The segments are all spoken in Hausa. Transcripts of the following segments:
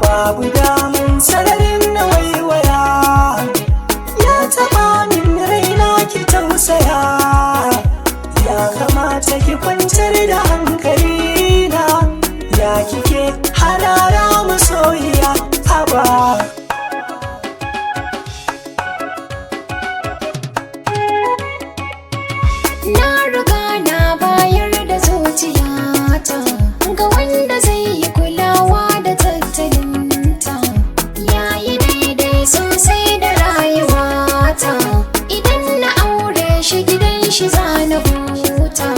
babu damun sararin na waiwaya, ya taɓa min raina ki tausaya, ya kamata ki kwantar da hankali na, ya kike harara masoyiya haba. Na riga na bayar da zuciyata ga wanda zai yi kulawa da tattalinta, yayi daidai sosai da rayuwata. Idan na aure shi gidan shi zana huta,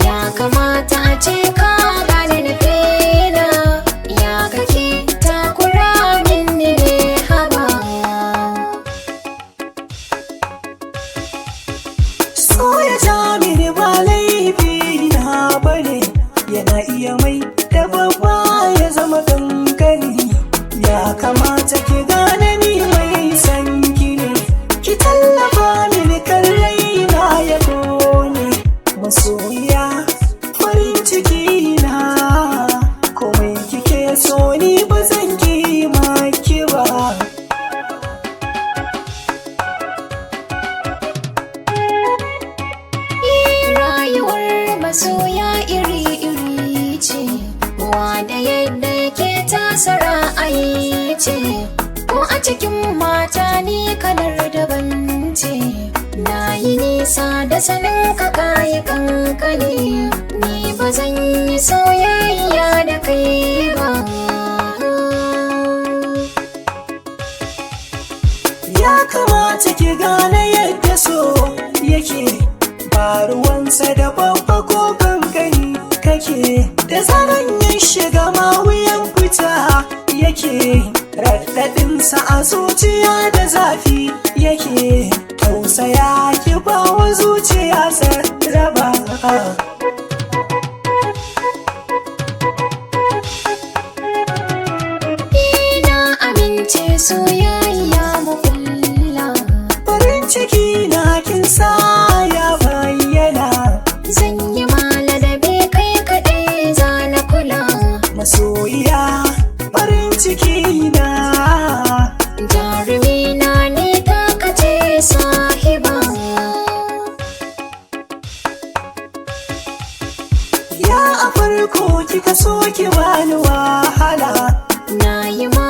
ya kamata a ce ka gane nufina, ya kake takura minni ne haba. So ya ja mini ba laifi na bane, yana iya mai da babba ya zama kankani, ya kamata ki gane ni mai san ki ne, ki tallafa mini kan raina ya kone, masoyiya farin ciki na, komai kike so ni ba zan ki maki ba. Rayuwar masoya iri-iri ce, wanda yadda yake tasa ra'ayi ce, ko a cikin mata ni kalar daban ce. Na yi nisa da sanin ka kayi kankani, ni ba zan yi soyayya da kai ba. Ya kamata ki gane yadda so yake, ba ruwansa da babba ko kankani kake, da zaran ya shiga ma wuyan fita yake, raɗaɗinsa a zuciya da zafi yake, tausaya ki ba wa zuciya raba. Ina amince soyayya mu kulla, Farin ciki na kin sa ya bayyana, zan yi mala da bai kai kaɗai za na kula. masoyiya farin ciki na, Jarumi na ne ta kace sahiba. ya a farko kika so ki bani wahala, Na yi ma